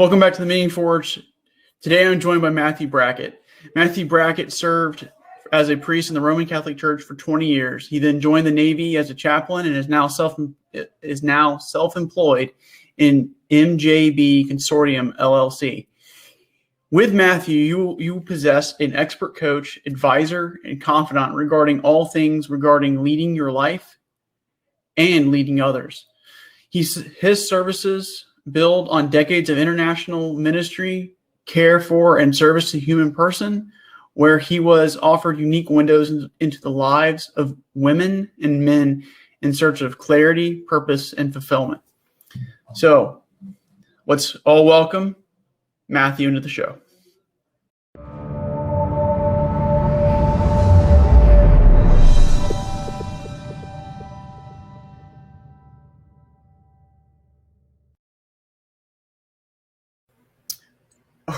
Welcome back to the Meaning Forge. Today I'm joined by Matthew Brackett. Matthew Brackett served as a priest in the Roman Catholic Church for 20 years. He then joined the Navy as a chaplain and is now self-employed in MJB Consortium LLC. With Matthew, you possess an expert coach, advisor, and confidant regarding all things regarding leading your life and leading others. His services build on decades of international ministry, care for, and service to the human person, where he was offered unique windows into the lives of women and men in search of clarity, purpose, and fulfillment. So let's all welcome Matthew into the show.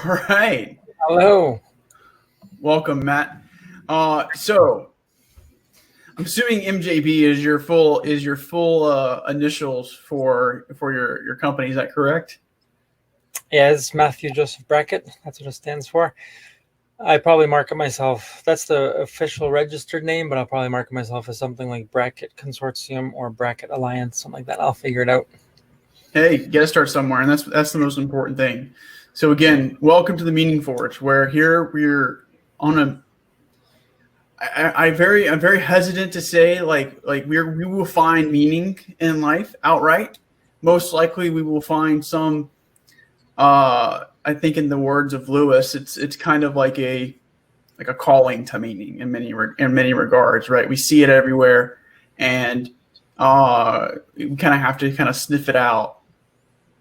All right. Hello. Welcome, Matt. So I'm assuming MJB is your full initials for your company. Is that correct? Yeah, it's Matthew Joseph Brackett. That's what it stands for. I probably market myself. That's the official registered name, but I'll probably market myself as something like Brackett Consortium or Brackett Alliance, something like that. I'll figure it out. Hey, you got to start somewhere, and that's the most important thing. So again, welcome to the Meaning Forge, where here we're on a. I'm very hesitant to say like we will find meaning in life outright. Most likely, we will find some. I think, in the words of Lewis, it's kind of like a calling to meaning in many regards, right? We see it everywhere, and we kind of have to sniff it out,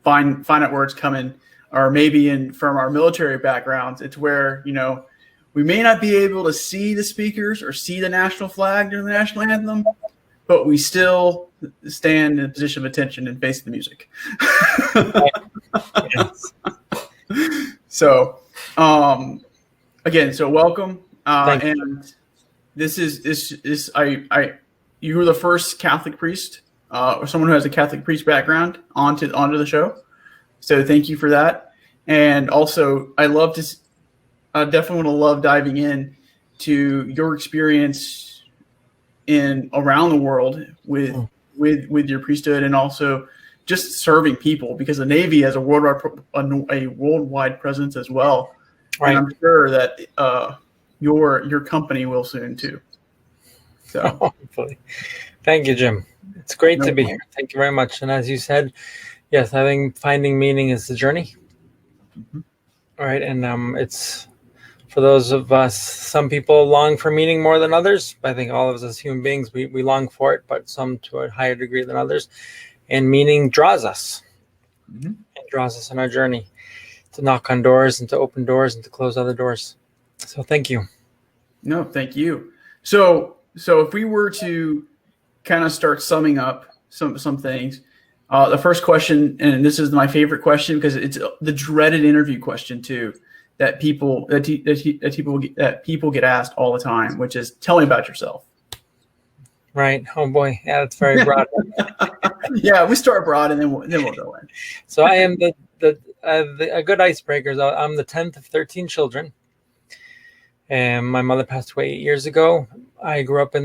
find out where it's coming. Or maybe from our military backgrounds, it's where, we may not be able to see the speakers or see the national flag during the national anthem, but we still stand in a position of attention and face the music. Yes. So, again, welcome. And this is you were the first Catholic priest, or someone who has a Catholic priest background onto the show. So thank you for that. And also, I definitely want to love diving in to your experience around the world with your priesthood, and also just serving people, because the Navy has a worldwide presence as well. Right. And I'm sure that your company will soon too. So hopefully. Thank you, Jim. It's great to be here. Thank you very much. And as you said, yes, I think finding meaning is the journey. Mm-hmm. All right. And it's for those of us, some people long for meaning more than others. I think all of us as human beings, we long for it, but some to a higher degree than others. And meaning draws us. Mm-hmm. It draws us on our journey to knock on doors and to open doors and to close other doors. So thank you. No, thank you. So if we were to kind of start summing up some things, the first question, and this is my favorite question because it's the dreaded interview question too, that people get asked all the time, which is, tell me about yourself. Right. Oh boy. Yeah, that's very broad. Yeah, we start broad and then we'll go in. So I am a good icebreaker. I'm the 10th of 13 children. And my mother passed away 8 years ago. I grew up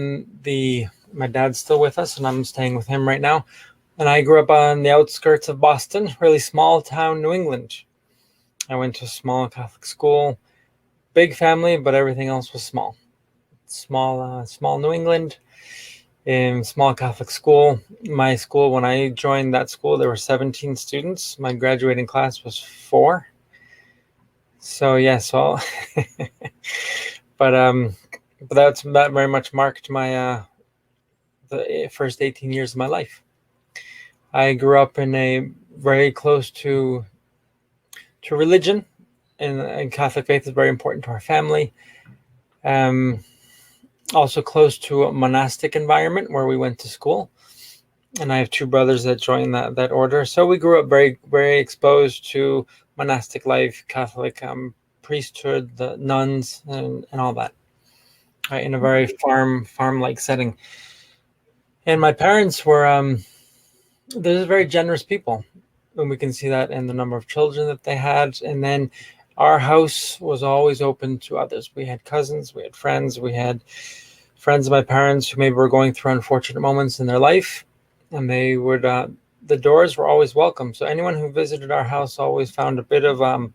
my dad's still with us, and I'm staying with him right now. And I grew up on the outskirts of Boston, really small town, New England. I went to a small Catholic school, big family, but everything else was small. Small New England, small Catholic school. My school, when I joined that school, there were 17 students. My graduating class was 4. So yeah, but that very much marked my the first 18 years of my life. I grew up in a very close to religion, and Catholic faith is very important to our family. Also close to a monastic environment where we went to school, and I have 2 brothers that joined that order. So we grew up very, very exposed to monastic life, Catholic priesthood, the nuns, and all that, right, in a very farm-like setting. And my parents were they're very generous people. and we can see that in the number of children that they had. And then our house was always open to others. We had cousins, we had friends, we had friends of my parents who maybe were going through unfortunate moments in their life, and they would the doors were always welcome. So anyone who visited our house always found a bit of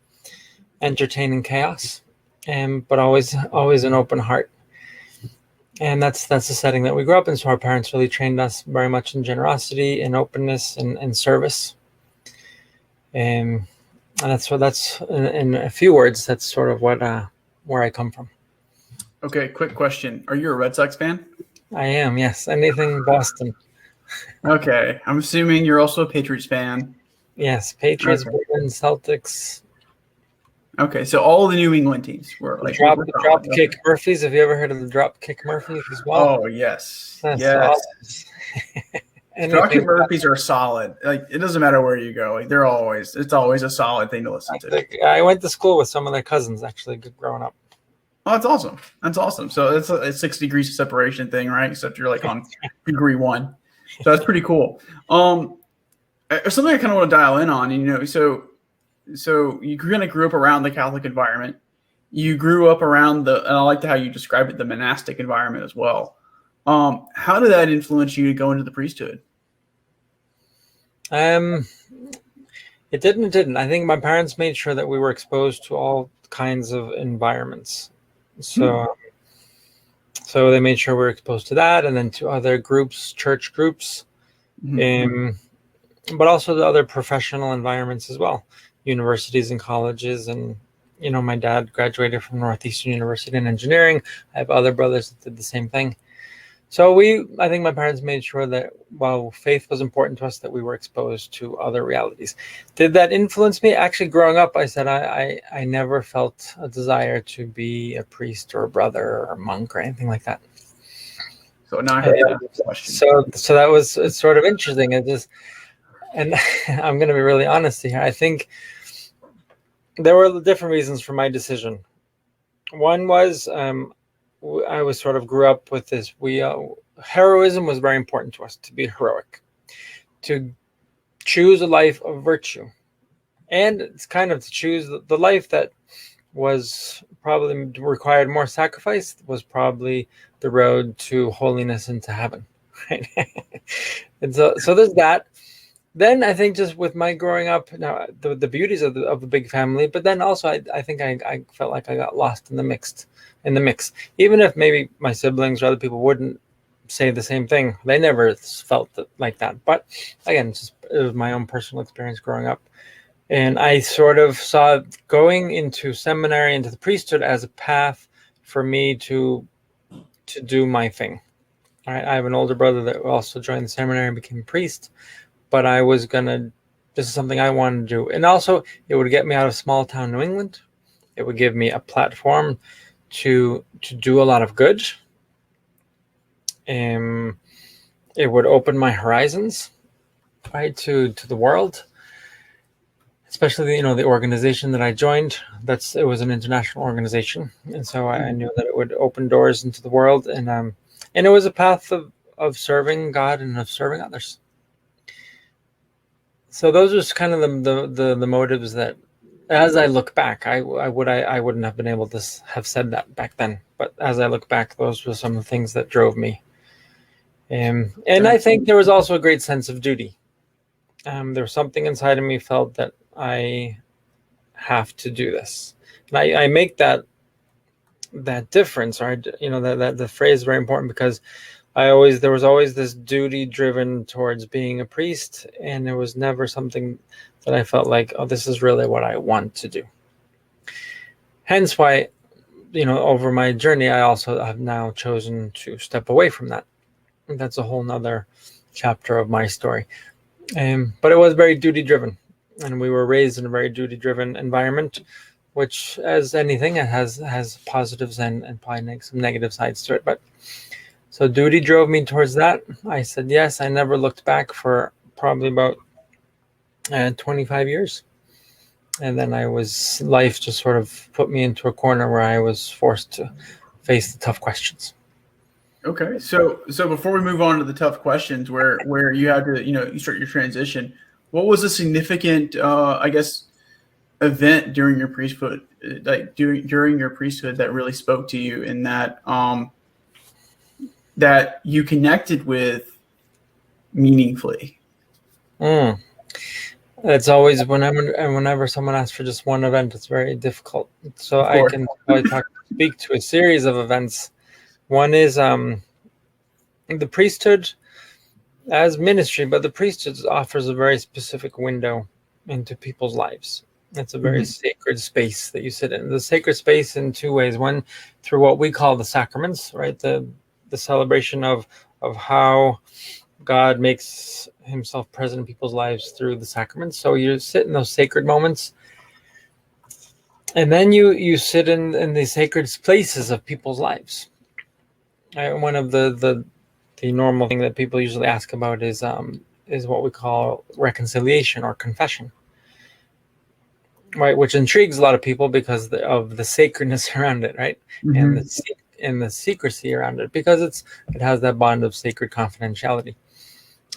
entertaining chaos, but always an open heart. And that's the setting that we grew up in. So our parents really trained us very much in generosity and openness and service. And that's in a few words, that's sort of what where I come from. Okay, quick question. Are you a Red Sox fan? I am, yes. Anything Boston. Okay. I'm assuming you're also a Patriots fan. Yes, Patriots, Okay. Bruins, Celtics. Okay, so all the New England teams were like The drop kick Murphys. Have you ever heard of the drop kick Murphys as well? Oh yes, That's yes. awesome. Drop kick Murphys are solid. Like it doesn't matter where you go. Like it's always a solid thing to listen to. I went to school with some of their cousins actually growing up. Oh, that's awesome. That's awesome. So it's a 6 degrees of separation thing, right? Except you're like on degree 1. So that's pretty cool. Something I kind of want to dial in on, so you kind of grew up around the Catholic environment. You grew up around and I like how you described it, the monastic environment as well. How did that influence you to go into the priesthood? It didn't. I think my parents made sure that we were exposed to all kinds of environments. So they made sure we were exposed to that, and then to other groups, church groups, but also the other professional environments as well, universities and colleges. And my dad graduated from Northeastern University in engineering. I have other brothers that did the same thing. So I think my parents made sure that while faith was important to us, that we were exposed to other realities. Did that influence me? Actually, growing up, I said I never felt a desire to be a priest or a brother or a monk or anything like that. So now I have to ask a question. So that was, it's sort of interesting. And I'm going to be really honest here. I think there were different reasons for my decision. One was I was sort of grew up with this. Heroism was very important to us, to be heroic, to choose a life of virtue. And it's kind of to choose the life that was probably required more sacrifice, was probably the road to holiness and to heaven. Right? And so there's that. Then I think just with my growing up, now the beauties of the big family, but then also I think I felt like I got lost in the mix. Even if maybe my siblings or other people wouldn't say the same thing, they never felt like that. But again, it was my own personal experience growing up. And I sort of saw going into seminary, into the priesthood, as a path for me to do my thing. All right, I have an older brother that also joined the seminary and became a priest, but this is something I wanted to do. And also, it would get me out of small town New England. It would give me a platform to do a lot of good. It would open my horizons, right, to the world. Especially, the organization that I joined, it was an international organization. And so I knew that it would open doors into the world. And it was a path of serving God and of serving others. So those are kind of the motives that, as I look back, I wouldn't have been able to have said that back then. But as I look back, those were some of the things that drove me. And I think there was also a great sense of duty. There was something inside of me felt that I have to do this. And I make that difference, right? That the phrase is very important, because there was always this duty driven towards being a priest, and it was never something that I felt like, oh, this is really what I want to do. Hence why, over my journey, I also have now chosen to step away from that. And that's a whole nother chapter of my story. But it was very duty driven, and we were raised in a very duty driven environment, which, as anything, it has positives and probably some negative sides to it. But so duty drove me towards that. I said yes. I never looked back for probably about 25 years. And then life just sort of put me into a corner where I was forced to face the tough questions. Okay. So before we move on to the tough questions where you have to, you start your transition, what was a significant, I guess, event during your priesthood, like during your priesthood, that really spoke to you, and that you connected with meaningfully? It's always whenever someone asks for just one event, it's very difficult. So Of I course. can probably speak to a series of events. One is the priesthood as ministry, but the priesthood offers a very specific window into people's lives. It's a very sacred space that you sit in. The sacred space in two ways. One, through what we call the sacraments, right? The celebration of how God makes himself present in people's lives through the sacraments. So you sit in those sacred moments, and then you sit in the sacred places of people's lives. One of the normal thing that people usually ask about is what we call reconciliation or confession, right? Which intrigues a lot of people because of the sacredness around it, right? And the secrecy around it, because it has that bond of sacred confidentiality.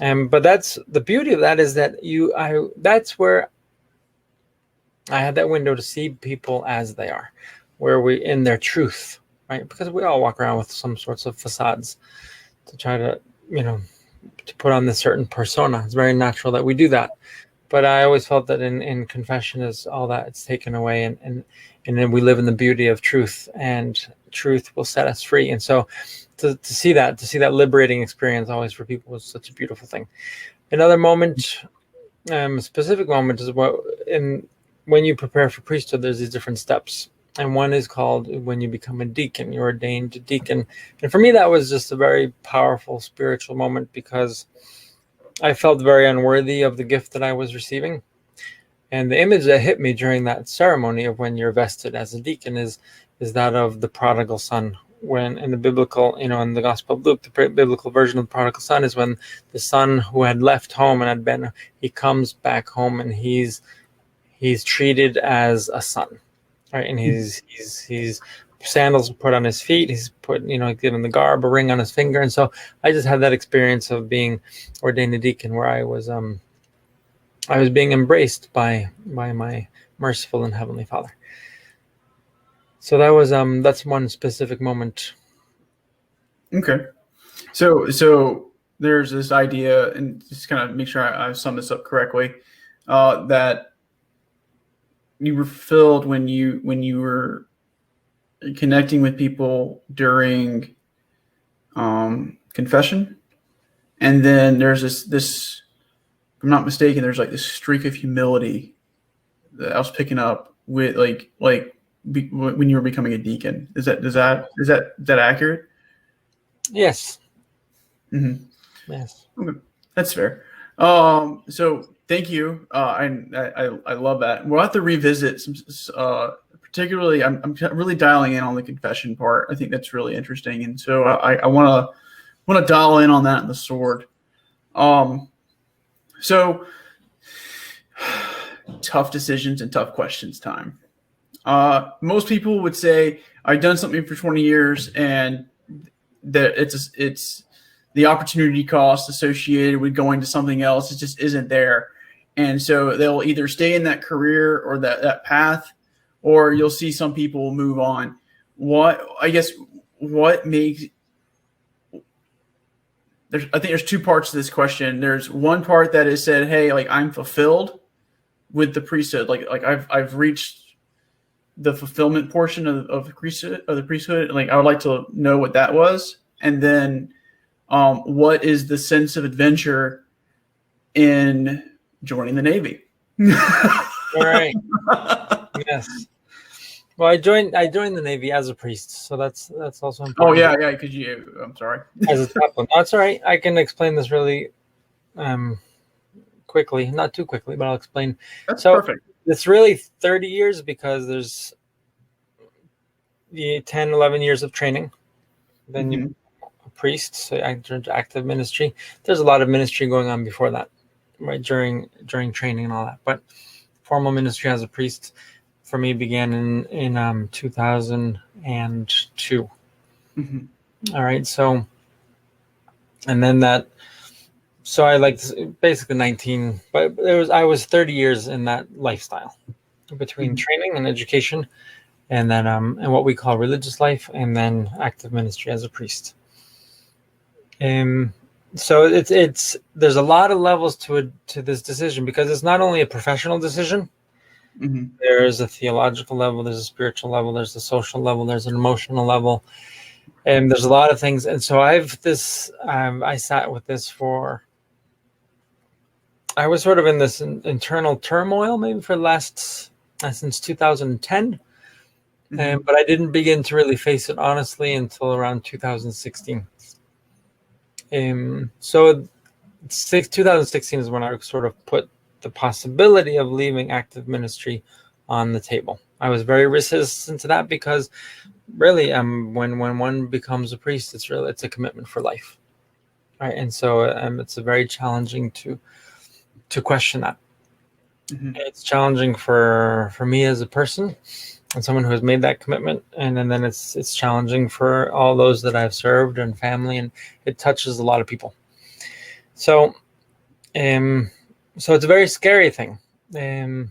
But that's the beauty of that, is that that's where I had that window to see people as they are, where we in their truth, right? Because we all walk around with some sorts of facades to try to, to put on this certain persona. It's very natural that we do that. But I always felt that in confession is all that, it's taken away, and then we live in the beauty of truth, and truth will set us free. And so to see that liberating experience always for people was such a beautiful thing. Another moment, specific moment, is when you prepare for priesthood, there's these different steps. And one is called when you become a deacon, you're ordained a deacon. And for me, that was just a very powerful spiritual moment, because I felt very unworthy of the gift that I was receiving. And the image that hit me during that ceremony of when you're vested as a deacon is that of the prodigal son. When in the biblical, in the Gospel of Luke, the biblical version of the prodigal son is when the son who had left home and he comes back home, and he's treated as a son, right? And he's sandals put on his feet. He's put, given the garb, a ring on his finger. And so I just had that experience of being ordained a deacon, where I was being embraced by my merciful and heavenly Father. So that was that's one specific moment. Okay. So there's this idea, and just kind of make sure I sum this up correctly, that you were filled when you were connecting with people during confession, and then there's this, if I'm not mistaken, there's like this streak of humility that I was picking up with when you were becoming a deacon. Is that accurate? Yes. Mm-hmm. Yes. Okay. That's fair. So thank you. I love that. We'll have to revisit some, particularly I'm really dialing in on the confession part. I think that's really interesting. And so I want to dial in on that in the sword. So tough decisions and tough questions time. Most people would say, I've done something for 20 years, and that it's the opportunity cost associated with going to something else, it just isn't there. And so they'll either stay in that career or that path, or you'll see some people move on. I think there's two parts to this question. There's one part that is said, hey, like, I'm fulfilled with the priesthood. Like I've reached the fulfillment portion of the priesthood. Like, I would like to know what that was. And then what is the sense of adventure in joining the Navy? All right. Yes. Well, I joined the Navy as a priest, so that's also important. Oh yeah. Because I'm sorry. As a chaplain. That's all right. I can explain this really quickly, not too quickly, but I'll explain. That's perfect. It's really 30 years, because there's the 10, 11 years of training. Then you a priest, so active ministry. There's a lot of ministry going on before that, right? During training and all that. But formal ministry as a priest for me began in 2002. All right. So, and then that So I basically 19, but I was 30 years in that lifestyle between training and education, and then and what we call religious life, and then active ministry as a priest. So it's there's a lot of levels to this decision, because it's not only a professional decision. Mm-hmm. There's a theological level, there's a spiritual level, there's a social level, there's an emotional level, and there's a lot of things. And so I sat with this I was sort of in this internal turmoil maybe for the last since 2010. But I didn't begin to really face it honestly until around 2016. So 2016 is when I sort of put the possibility of leaving active ministry on the table. I was very resistant to that, because really when one becomes a priest, it's a commitment for life, right? And so it's very challenging to question that. It's challenging for me as a person and someone who has made that commitment, and then it's challenging for all those that I've served and family, and it touches a lot of people. So so it's a very scary thing. And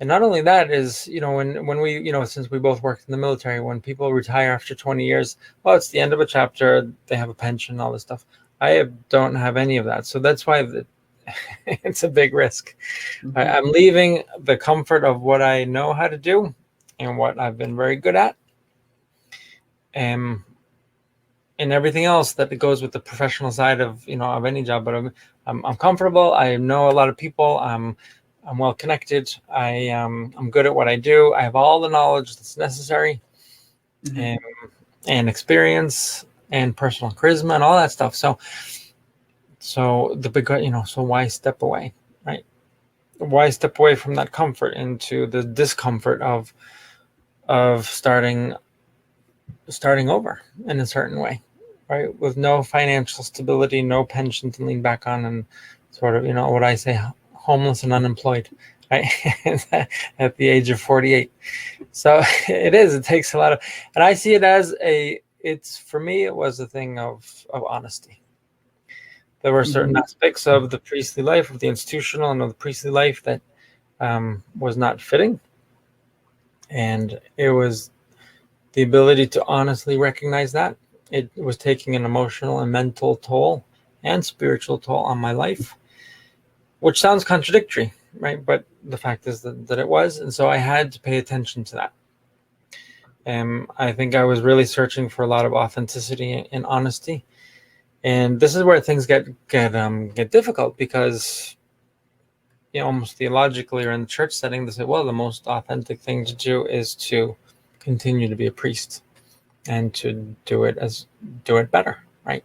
not only that is, when we, since we both worked in the military, when people retire after 20 years, well, it's the end of a chapter, they have a pension, all this stuff. I don't have any of that. So that's why it's a big risk. I'm leaving the comfort of what I know how to do and what I've been very good at. And everything else that goes with the professional side of any job, but I'm comfortable. I know a lot of people. I'm well connected. I'm good at what I do. I have all the knowledge that's necessary, and experience and personal charisma and all that stuff. So the big, so why step away, right? Why step away from that comfort into the discomfort of starting over in a certain way, right? With no financial stability, no pension to lean back on, and sort of, what I say, homeless and unemployed, right? At the age of 48. So it takes a lot of, and I see it as for me, it was a thing of honesty. There were certain aspects of the priestly life, of the institutional and of the priestly life, that was not fitting. And it was the ability to honestly recognize that. It was taking an emotional and mental toll and spiritual toll on my life, which sounds contradictory, right? But the fact is that it was. And so I had to pay attention to that. I think I was really searching for a lot of authenticity and honesty. And this is where things get difficult, because almost theologically, or in the church setting, they say, well, the most authentic thing to do is to continue to be a priest and to do it better, right?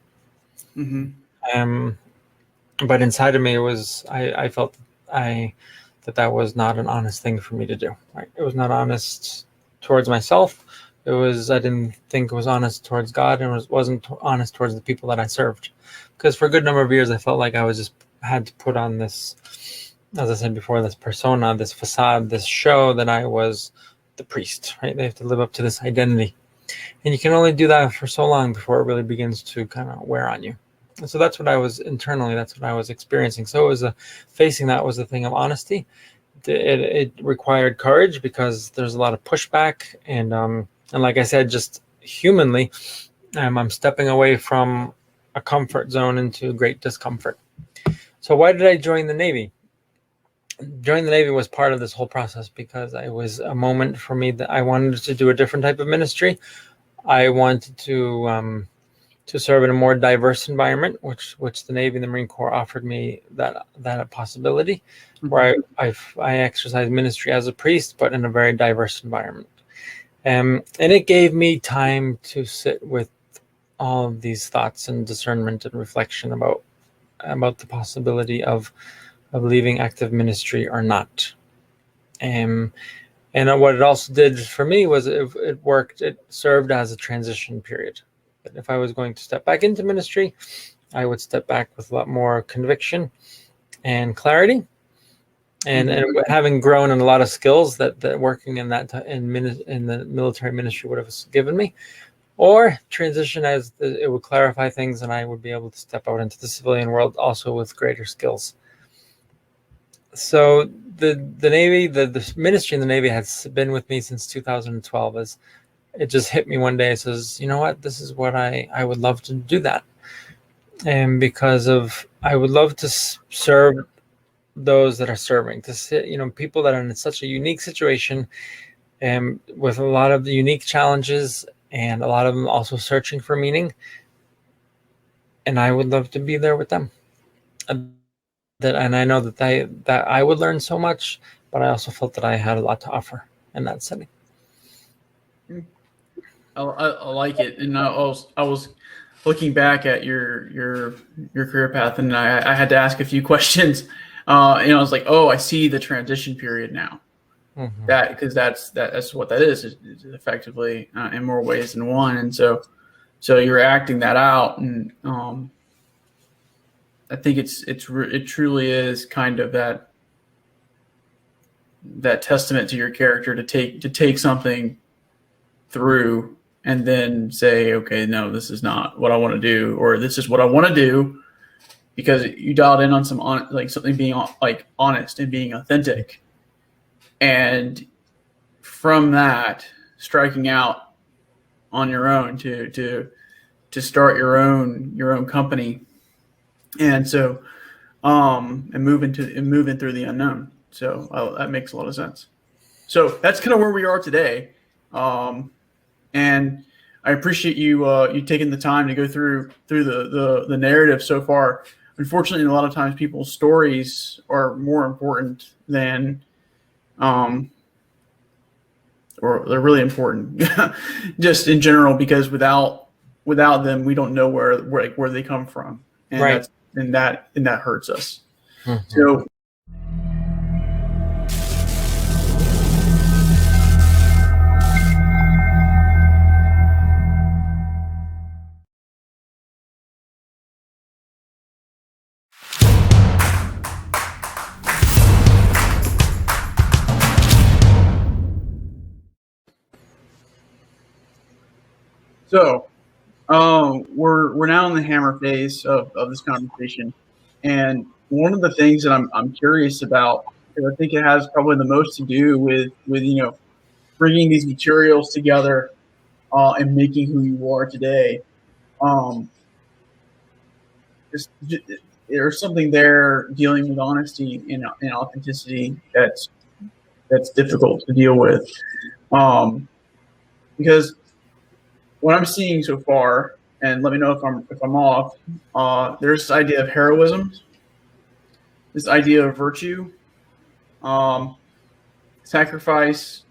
But inside of me, it was I felt that was not an honest thing for me to do, right? It was not honest towards myself. I didn't think it was honest towards God, and wasn't honest towards the people that I served. Because for a good number of years, I felt like I had to put on this, as I said before, this persona, this facade, this show that I was the priest, right? They have to live up to this identity. And you can only do that for so long before it really begins to kind of wear on you. And so that's what I was internally, that's what I was experiencing. So it was facing that was a thing of honesty. It required courage, because there's a lot of pushback, and like I said, just humanly, I'm stepping away from a comfort zone into great discomfort. So why did I join the Navy? Joining the Navy was part of this whole process, because it was a moment for me that I wanted to do a different type of ministry. I wanted to serve in a more diverse environment, which the Navy and the Marine Corps offered me that possibility, where I exercised ministry as a priest, but in a very diverse environment. And it gave me time to sit with all of these thoughts and discernment and reflection about the possibility of leaving active ministry or not. And what it also did for me was it served as a transition period. But if I was going to step back into ministry, I would step back with a lot more conviction and clarity. And having grown in a lot of skills that working in the military ministry would have given me, or transition as it would clarify things, and I would be able to step out into the civilian world also with greater skills. So the Navy, the ministry in the Navy has been with me since 2012. As it just hit me one day, it says, you know what, this is what I would love to do that. And because of, I would love to serve those that are serving, to sit, people that are in such a unique situation and with a lot of the unique challenges, and a lot of them also searching for meaning. And I would love to be there with them. And I know that I would learn so much, but I also felt that I had a lot to offer in that setting. I like it, and I was looking back at your career path, and I had to ask a few questions. I was like, oh, I see the transition period now. Mm-hmm. Because that's what that is effectively in more ways than one, and so you're acting that out, and I think it truly is kind of that testament to your character to take something through and then say, okay, no, this is not what I want to do, or this is what I want to do, because you dialed in on something being like honest and being authentic, and from that striking out on your own to start your own company, and so and moving through the unknown. So that makes a lot of sense. So that's kind of where we are today, and I appreciate you taking the time to go through the narrative so far. Unfortunately, a lot of times people's stories are more important than or they're really important just in general, because without them, we don't know where they come from, and right. that hurts us. Mm-hmm. So we're now in the hammer phase of this conversation, and one of the things that I'm curious about, because I think it has probably the most to do with bringing these materials together and making who you are today. There's something there dealing with honesty and authenticity that's difficult to deal with, because what I'm seeing so far, and let me know if I'm off, there's this idea of heroism, this idea of virtue, sacrifice,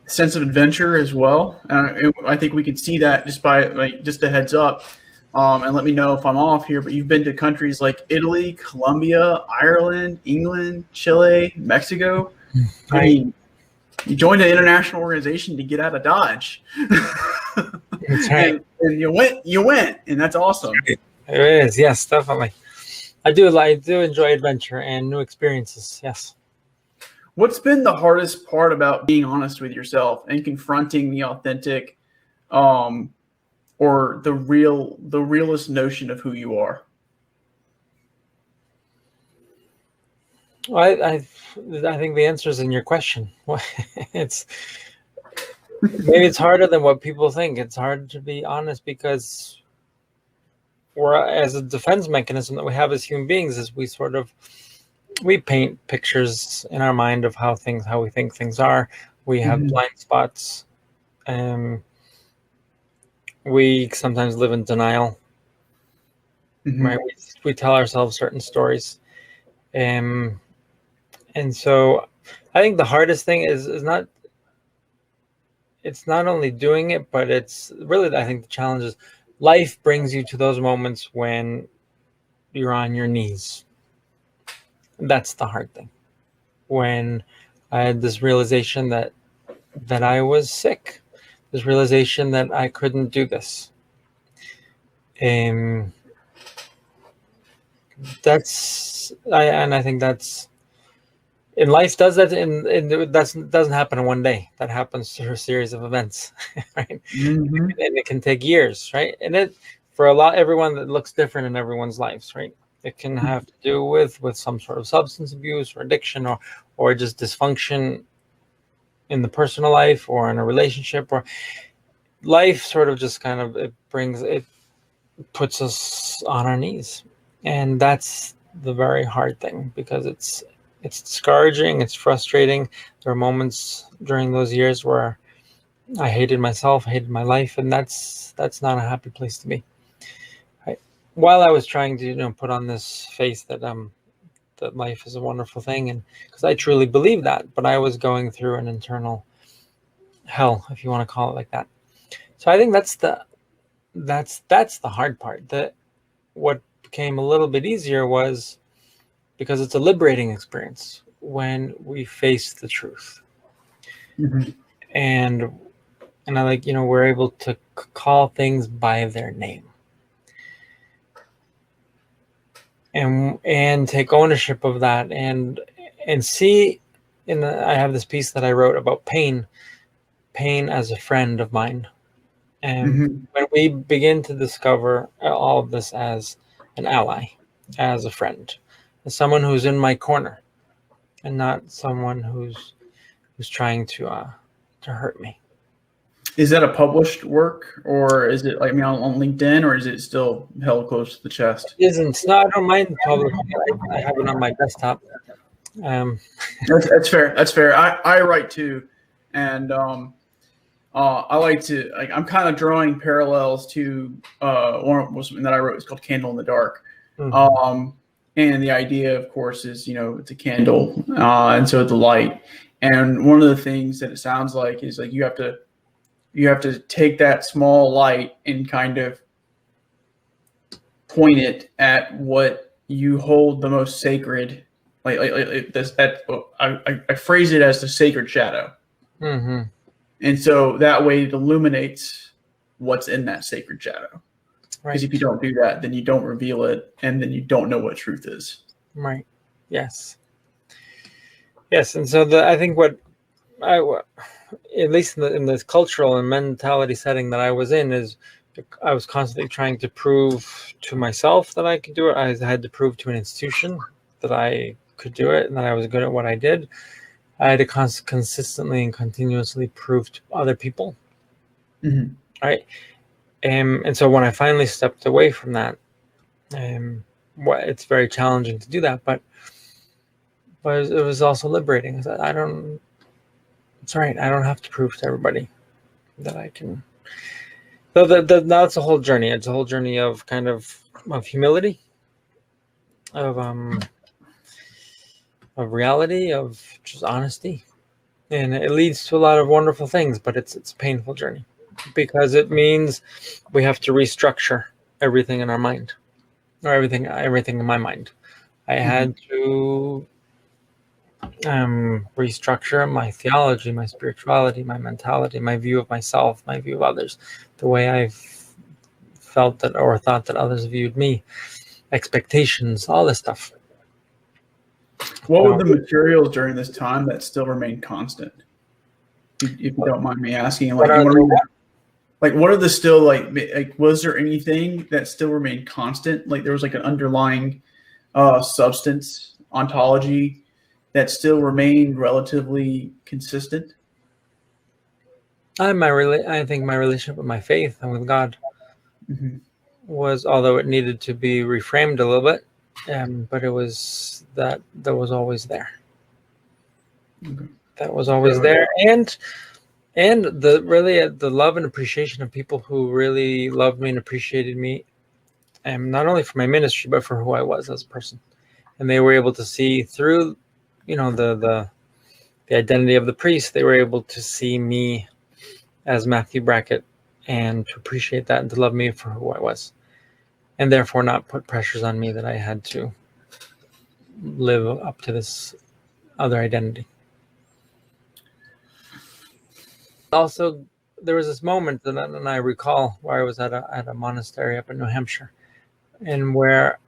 sense of adventure as well. I think we could see that just by just a heads up, and let me know if I'm off here, but you've been to countries like Italy, Colombia, Ireland, England, Chile, Mexico. Right. I mean, you joined an international organization to get out of Dodge. That's right. and you went, and that's awesome. It is, yes, definitely. I do enjoy adventure and new experiences. Yes. What's been the hardest part about being honest with yourself and confronting the authentic, or the realist notion of who you are? I think the answer is in your question. Maybe it's harder than what people think. It's hard to be honest because as a defense mechanism that we have as human beings is we paint pictures in our mind of how we think things are. We have blind spots. We sometimes live in denial. Right? We tell ourselves certain stories. And so I think the hardest thing is it's not only doing it, but it's really, I think the challenge is life brings you to those moments when you're on your knees. That's the hard thing. When I had this realization that I was sick, this realization that I couldn't do this. I think in life does that, and that doesn't happen in one day. That happens through a series of events, right? Mm-hmm. And it can take years, right? And it, for everyone, that looks different in everyone's lives, right? It can have to do with some sort of substance abuse or addiction, or just dysfunction in the personal life or in a relationship, or life sort of just kind of, it puts us on our knees. And that's the very hard thing, because it's discouraging, it's frustrating. There are moments during those years where I hated myself, hated my life, and that's not a happy place to be. While I was trying to, put on this face that that life is a wonderful thing, and because I truly believe that, but I was going through an internal hell, if you want to call it like that. So I think that's the hard part. That what became a little bit easier was because it's a liberating experience when we face the truth. Mm-hmm. And I like, we're able to call things by their name, and take ownership of that, and see. I have this piece that I wrote about pain as a friend of mine. And Mm-hmm. when we begin to discover all of this as an ally, as a friend, as someone who's in my corner, and not someone who's trying to hurt me. Is that a published work, or is it like, on LinkedIn, or is it still held close to the chest? It isn't. No, I don't mind publishing it. I have it on my desktop. That's fair. That's fair. I write too, and I like to, I'm kind of drawing parallels to one was something that I wrote. It's called Candle in the Dark. Mm-hmm. And the idea, of course, is, it's a candle, and so it's a light. And one of the things that it sounds like is like you have to take that small light and kind of point it at what you hold the most sacred. Like this, I phrase it as the sacred shadow. Mm-hmm. And so that way it illuminates what's in that sacred shadow. Right. Because if you don't do that, then you don't reveal it, and then you don't know what truth is. Right. Yes. Yes. And so I think at least in this cultural and mentality setting that I was in, is I was constantly trying to prove to myself that I could do it. I had to prove to an institution that I could do it and that I was good at what I did. I had to consistently and continuously prove to other people. Mm-hmm. Right. And so when I finally stepped away from that, it's very challenging to do that, but it was also liberating. It's all right. I don't have to prove to everybody that I can. So now it's a whole journey. It's a whole journey of kind of humility, of reality, of just honesty, and it leads to a lot of wonderful things. But it's a painful journey, because it means we have to restructure everything in our mind, or everything in my mind. I had to restructure my theology, my spirituality, my mentality, my view of myself, my view of others, the way I've felt that or thought that others viewed me, expectations, all this stuff. What were the materials during this time that still remain constant? If you don't mind me asking, what are the still like? Was there anything that still remained constant? Like there was like an underlying substance ontology that still remained relatively consistent? I think my relationship with my faith and with God was, although it needed to be reframed a little bit, but it was that was always there. Okay. That was always there, and the love and appreciation of people who really loved me and appreciated me, and not only for my ministry but for who I was as a person, and they were able to see through, the identity of the priest. They were able to see me as Matthew Brackett, and to appreciate that and to love me for who I was, and therefore not put pressures on me that I had to live up to this other identity. Also, there was this moment that I recall where I was at a monastery up in New Hampshire, and where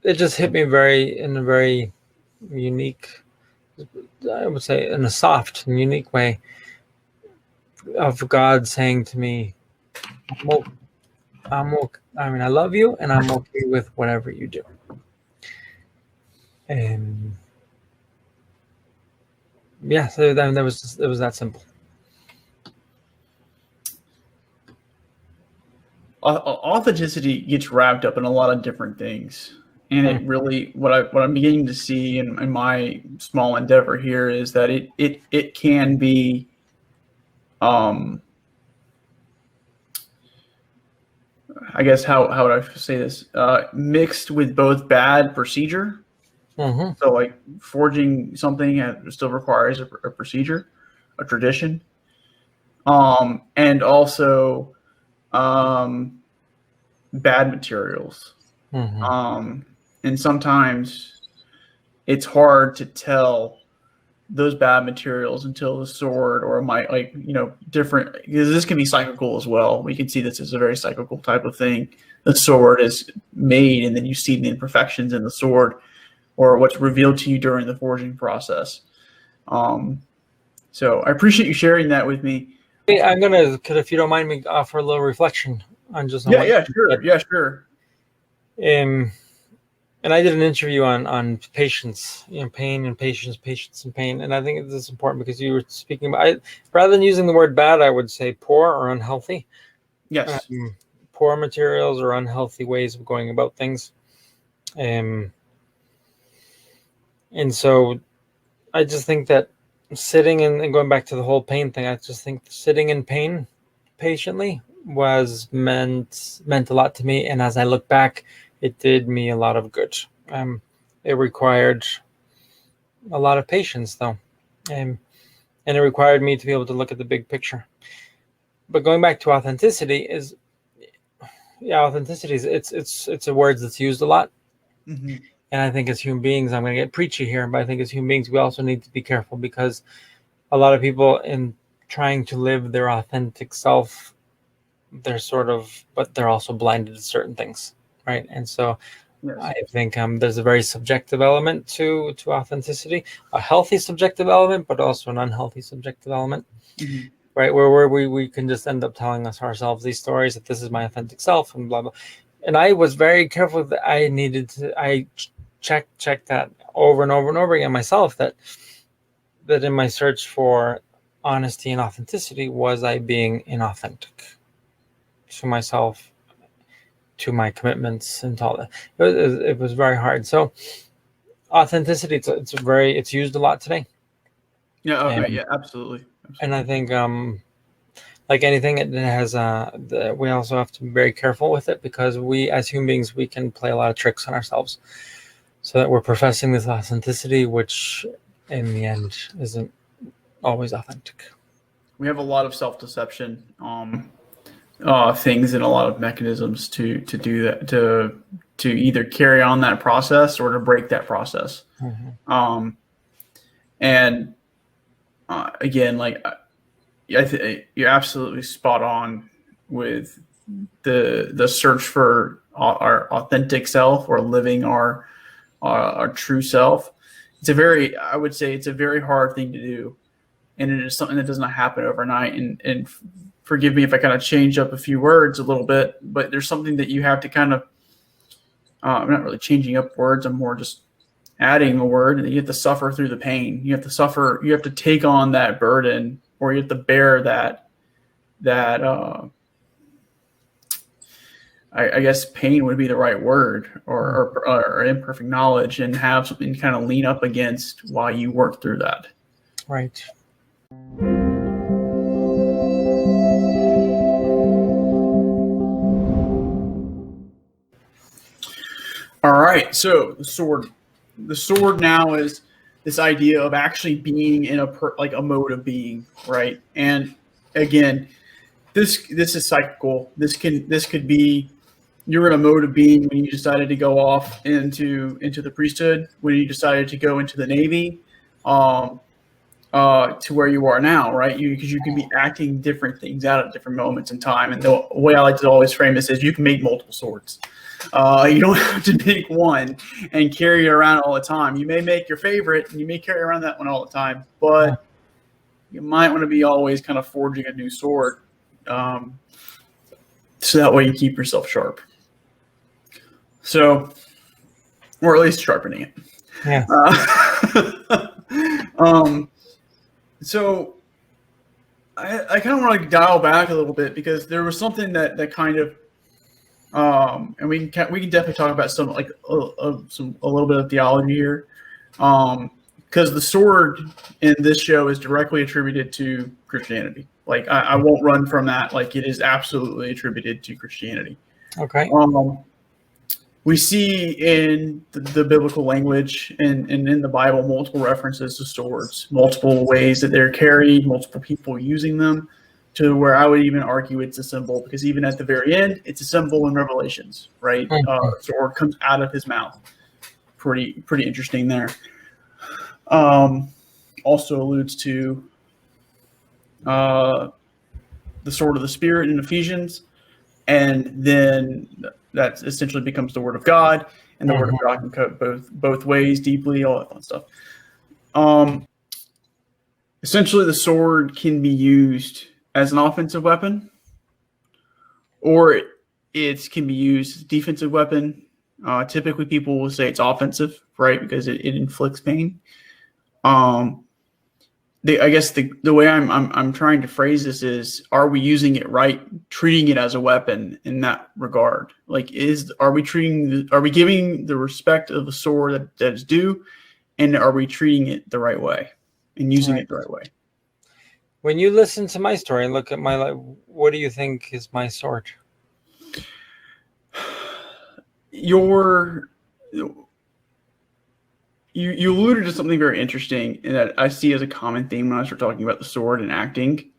it just hit me in a very unique, I would say in a soft and unique way, of God saying to me, I'm okay. I mean, I love you, and I'm okay with whatever you do. And yeah, so then it was that simple. Authenticity gets wrapped up in a lot of different things, and it really what I'm beginning to see in my small endeavor here is that it can be I guess how would I say this, mixed with both bad procedure. So like forging something still requires a procedure, a tradition, and also bad materials. And sometimes it's hard to tell those bad materials until the sword or might different, because this can be cyclical as well. We can see this as a very cyclical type of thing. The sword is made and then you see the imperfections in the sword or what's revealed to you during the forging process. So I appreciate you sharing that with me. Hey, I'm gonna, if you don't mind me, offer a little reflection on just on Sure. And I did an interview on patience, pain and patience, patience and pain, and I think this is important because you were speaking about, rather than using the word bad, I would say poor or unhealthy. Yes. Poor materials or unhealthy ways of going about things. And so I just think that sitting and going back to the whole pain thing, I just think sitting in pain patiently meant a lot to me. And as I look back, it did me a lot of good. It required a lot of patience, though, and it required me to be able to look at the big picture. But going back to authenticity authenticity is it's a word that's used a lot. And I think as human beings, I'm going to get preachy here, but I think as human beings, we also need to be careful because a lot of people, in trying to live their authentic self, they're but they're also blinded to certain things, right? And so yes. I think there's a very subjective element to authenticity, a healthy subjective element, but also an unhealthy subjective element, right? Where we can just end up telling ourselves these stories that this is my authentic self and blah, blah. And I was very careful that I checked that over and over and over again myself, that in my search for honesty and authenticity, was I being inauthentic to myself, to Mm-hmm. and all that. It was very hard. So authenticity, it's used a lot today. Yeah. Okay. Yeah. Absolutely. And I think like anything, it has we also have to be very careful with it, because we as human beings, we can play a lot of tricks on ourselves, so that we're professing this authenticity, which in the end isn't always authentic. We have a lot of self-deception things and a lot of mechanisms to do that, to either carry on that process or to break that process. And again, like you're absolutely spot on with the search for our authentic self, or living our true self. I would say it's a very hard thing to do, and it is something that does not happen overnight. And forgive me if I kind of change up a few words a little bit, but there's something that you have to kind of, I'm not really changing up words, I'm more just adding a word, and you have to suffer through the pain. You have to take on that burden, or you have to bear that I guess pain would be the right word, or imperfect knowledge, and have something to kind of lean up against while you work through that. Right. All right. So the sword now is this idea of actually being in a mode of being, right? And again, this is cyclical. This could be, you're in a mode of being when you decided to go off into the priesthood, when you decided to go into the Navy, to where you are now, right? Because you can be acting different things out at different moments in time. And the way I like to always frame this is you can make multiple swords. You don't have to make one and carry it around all the time. You may make your favorite and you may carry around that one all the time, but you might want to be always kind of forging a new sword, so that way you keep yourself sharp. So, or at least sharpening it. Yeah. So I kind of want to dial back a little bit because there was something that kind of, and we can definitely talk about some like a little bit of theology here, because the sword in this show is directly attributed to Christianity. Like I won't run from that. Like it is absolutely attributed to Christianity. Okay. We see in the biblical language and in the Bible multiple references to swords, multiple ways that they're carried, multiple people using them, to where I would even argue it's a symbol, because even at the very end, it's a symbol in Revelations, right? Sword comes out of his mouth. Pretty interesting there. Also alludes to the sword of the Spirit in Ephesians, and then that essentially becomes the Word of God, and the Word of God can cut both ways, deeply, all that fun stuff. Essentially, the sword can be used as an offensive weapon, or it can be used as a defensive weapon. Typically, people will say it's offensive, right, because it inflicts pain. I guess the way I'm trying to phrase this is: are we using it right, treating it as a weapon in that regard? Like, are we giving the respect of the sword that is due, and are we treating it the right way and using it the right way? When you listen to my story and look at my life, what do you think is my sword? You alluded to something very interesting that I see as a common theme when I start talking about the sword and acting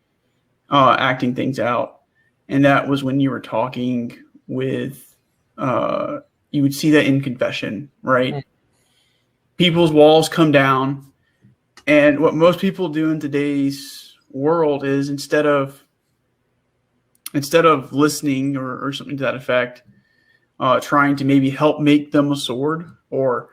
things out. And that was when you were talking with, you would see that in confession, right? Mm-hmm. People's walls come down. And what most people do in today's world is instead of listening or something to that effect, trying to maybe help make them a sword or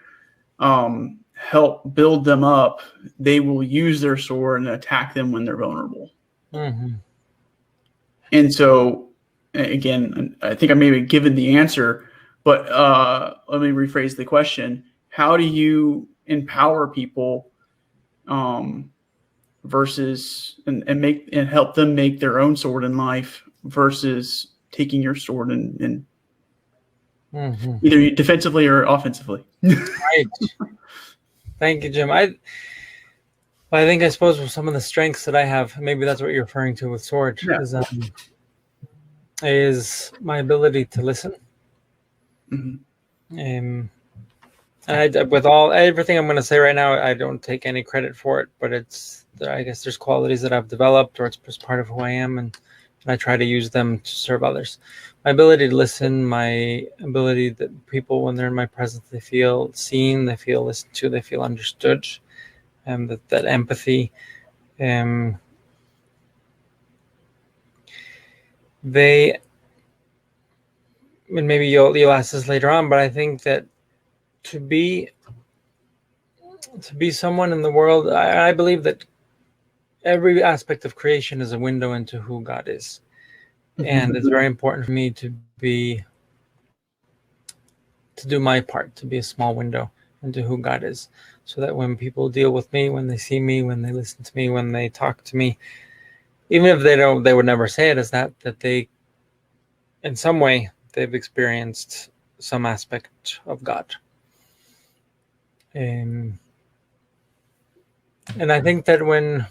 help build them up, they will use their sword and attack them when they're vulnerable. Mm-hmm. And so, again, I think I may have given the answer, but let me rephrase the question. How do you empower people versus and help them make their own sword in life versus taking your sword and either defensively or offensively? Right. Thank you, Jim. I suppose with some of the strengths that I have, maybe that's what you're referring to with sword, is my ability to listen. Mm-hmm. And with everything I'm going to say right now, I don't take any credit for it, but I guess there's qualities that I've developed, or it's just part of who I am, and I try to use them to serve others. My ability to listen, my ability that people, when they're in my presence, they feel seen, they feel listened to, they feel understood, and that empathy. And maybe you'll ask this later on, but I think that to be someone in the world, I believe that every aspect of creation is a window into who God is. And it's very important for me to do my part, to be a small window into who God is, so that when people deal with me, when they see me, when they listen to me, when they talk to me, even if they would never say it as that they, in some way, they've experienced some aspect of God. And I think that when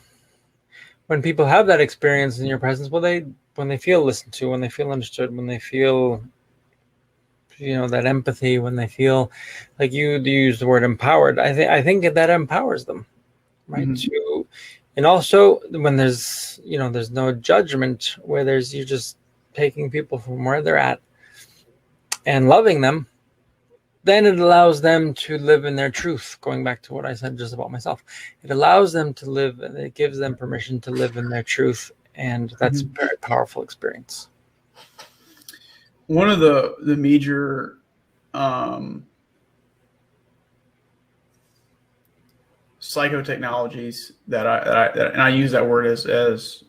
people have that experience in your presence, when they feel listened to, when they feel understood, when they feel, that empathy, when they feel like you use the word empowered, I think that empowers them, right? Mm-hmm. And also when there's no judgment, where you're just taking people from where they're at and loving them, then it allows them to live in their truth. Going back to what I said just about myself, it allows them to live, and it gives them permission to live in their truth, and that's a very powerful experience. One of the major psychotechnologies that and I use that word as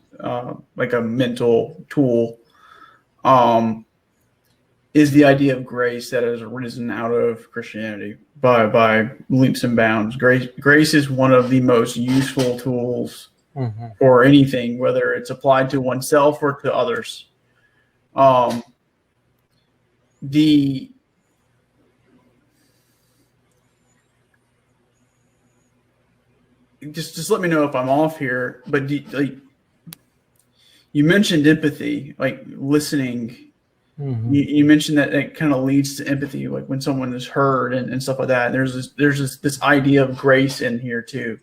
like a mental tool, is the idea of grace that has arisen out of Christianity by leaps and bounds. Grace is one of the most useful tools for anything, whether it's applied to oneself or to others. Just let me know if I'm off here, but you mentioned empathy, like listening. You mentioned that it kind of leads to empathy, like when someone is heard and stuff like that. And there's this idea of grace in here too,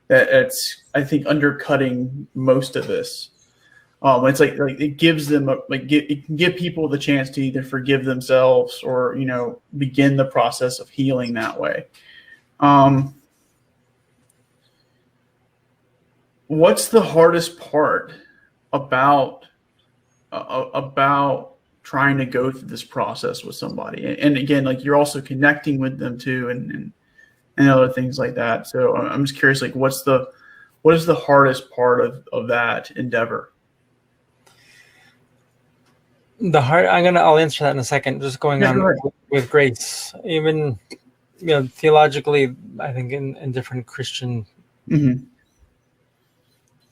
that's I think undercutting most of this. It's like it gives them it can give people the chance to either forgive themselves or begin the process of healing that way. What's the hardest part about trying to go through this process with somebody? And again, like you're also connecting with them too, and other things like that. So I'm just curious, like what is the hardest part of that endeavor? I'll answer that in a second. Just going on with grace, even theologically, I think in different Christian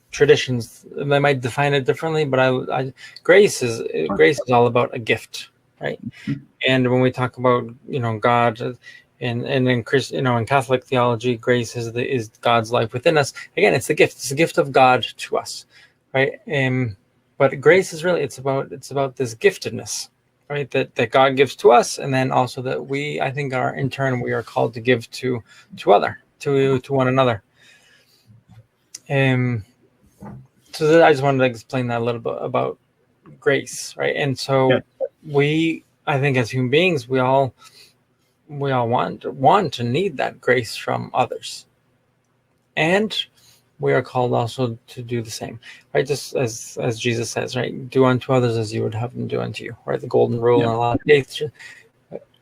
traditions, they might define it differently, but grace is all about a gift, right? And when we talk about God, and in in Catholic theology, grace is God's life within us. Again, it's the gift. It's the gift of God to us, right? But grace is really it's about this giftedness, right? That God gives to us, and then also that I think in turn we are called to give to one another. So I just wanted to explain that a little bit about grace, right? And so I think as human beings, we all want to need that grace from others, and we are called also to do the same, right? Just as Jesus says, right? Do unto others as you would have them do unto you, right? The golden rule in a lot of cases.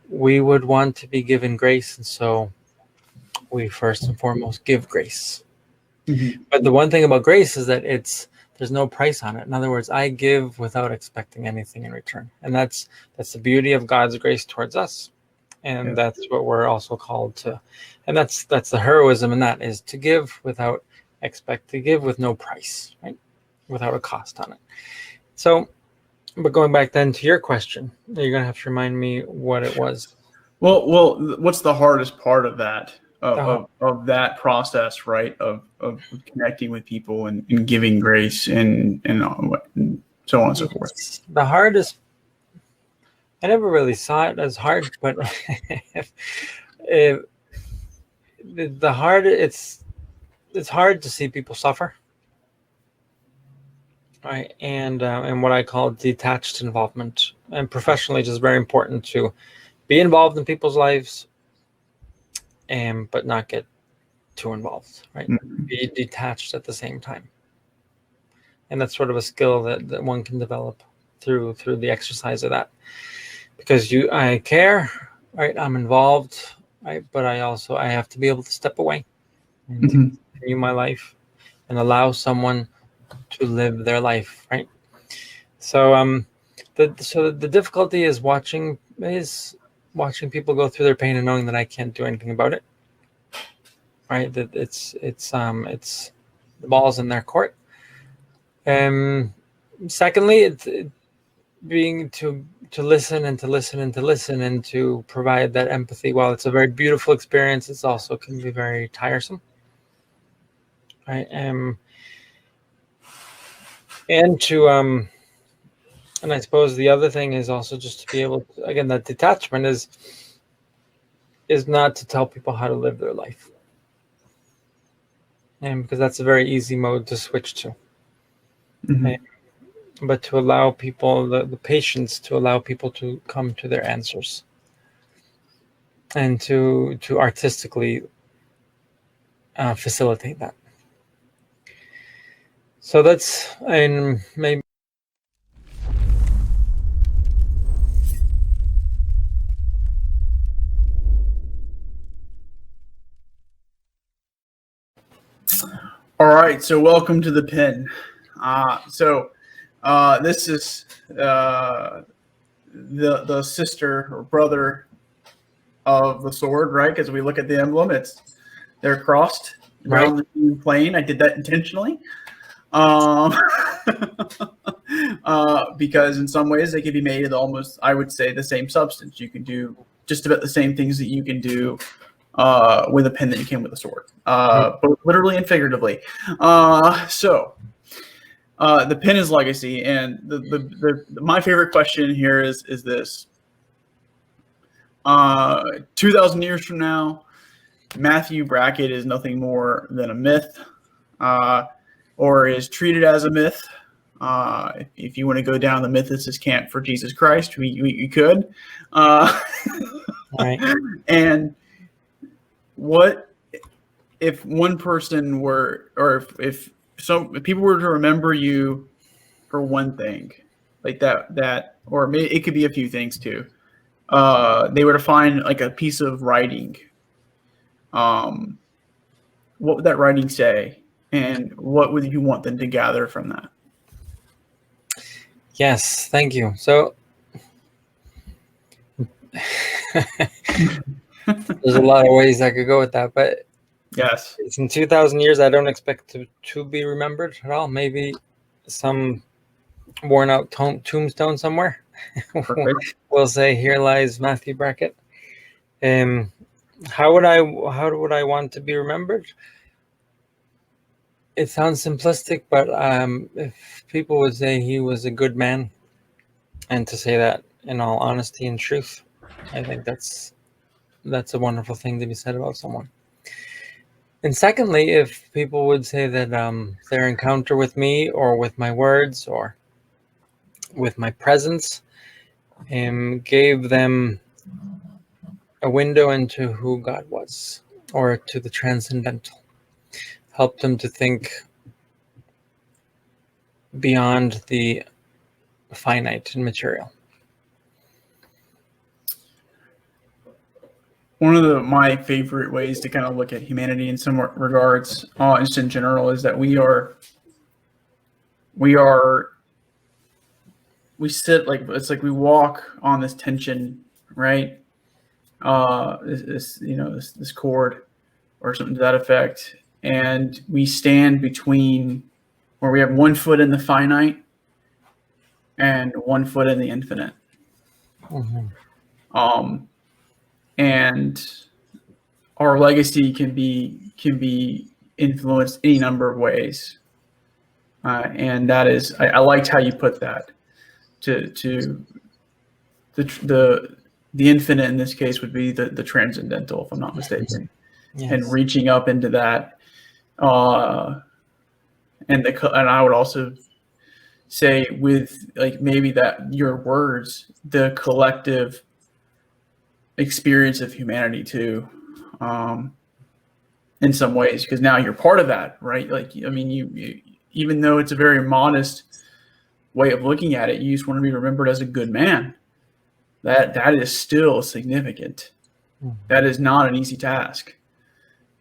We would want to be given grace, and so we first and foremost give grace. But the one thing about grace is that there's no price on it. In other words, I give without expecting anything in return, and that's the beauty of God's grace towards us, and that's what we're also called to. And that's the heroism in that, is to give without to give with no price, right? Without a cost on it. So, but going back then to your question, you're gonna have to remind me what it was. Well, what's the hardest part of that? Of that process, right? Of connecting with people and giving grace and so on and so forth. The hardest, I never really saw it as hard, but it's hard to see people suffer, right? And what I call detached involvement, and professionally, just very important to be involved in people's lives, but not get too involved, right? Be detached at the same time. And that's sort of a skill that one can develop through the exercise of that. Because I care, right? I'm involved, right? But I have to be able to step away and to continue my life and allow someone to live their life, right? So the difficulty is watching people go through their pain and knowing that I can't do anything about it. Right, that it's the ball's in their court. Secondly, it's being to listen and to listen and to listen and to provide that empathy. While it's a very beautiful experience, it's also can be very tiresome. Right, and I suppose the other thing is also just to be able to, again, that detachment is not to tell people how to live their life. And because that's a very easy mode to switch to. But to allow people the patience to allow people to come to their answers. and to artistically facilitate that. So that's, and maybe. All right, so welcome to the pin. This is the sister or brother of the sword, right? Because we look at the emblem, they're crossed around the same plane. I did that intentionally, because in some ways they can be made of almost, I would say, the same substance. You can do just about the same things that you can do with a pen that you can with a sword, both literally and figuratively. The pen is legacy, and my favorite question here is this: 2,000 years from now, Matthew Brackett is nothing more than a myth, or is treated as a myth. If you want to go down the mythicist camp for Jesus Christ, we could. Right. And what if one person were, or if people were to remember you for one thing, like that, or maybe it could be a few things too. They were to find like a piece of writing. What would that writing say, and what would you want them to gather from that? Yes, thank you. So there's a lot of ways I could go with that, but yes, it's in 2,000 years. I don't expect to be remembered at all. Maybe some worn out tombstone somewhere will say, "Here lies Matthew Brackett." How would I want to be remembered? It sounds simplistic, but if people would say he was a good man, and to say that in all honesty and truth, I think that's a wonderful thing to be said about someone. And secondly, if people would say that their encounter with me, or with my words, or with my presence, gave them a window into who God was, or to the transcendental, helped them to think beyond the finite and material. One of my favorite ways to kind of look at humanity in some regards, just in general, is that we sit like, it's like we walk on this tension, right? This cord or something to that effect, and we stand between, where we have one foot in the finite and one foot in the infinite. Mm-hmm. And our legacy can be influenced any number of ways, and that is, I liked how you put that. To the infinite in this case would be the transcendental, if I'm not mistaken. Yes. And reaching up into that, and I would also say, with like maybe that your words, the collective experience of humanity too, in some ways, because now you're part of that, right? Like, I mean, you even though it's a very modest way of looking at it, you just want to be remembered as a good man. That is still significant. Mm-hmm. That is not an easy task,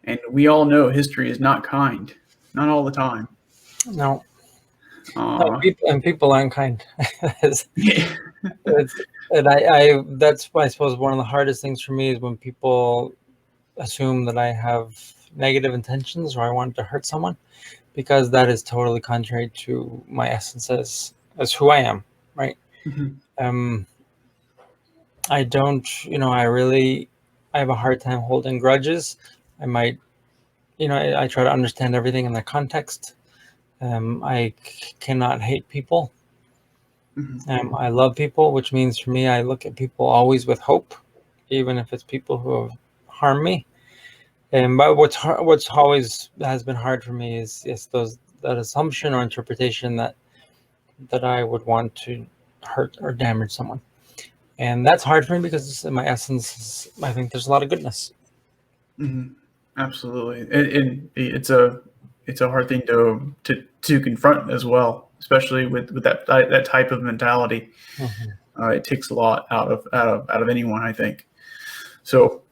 and we all know history is not kind, not all the time. No. People aren't kind. And I that's why I suppose one of the hardest things for me is when people assume that I have negative intentions, or I want to hurt someone, because that is totally contrary to my essence as who I am, right? Mm-hmm. I don't, I have a hard time holding grudges. I might, I try to understand everything in the context. I cannot hate people. Mm-hmm. I love people, which means for me, I look at people always with hope, even if it's people who have harmed me. But what's always has been hard for me is that assumption or interpretation that I would want to hurt or damage someone. And that's hard for me because in my essence, I think there's a lot of goodness. Mm-hmm. Absolutely, and it's a hard thing to confront as well, especially with that type of mentality. Mm-hmm. It takes a lot out of anyone, I think. So,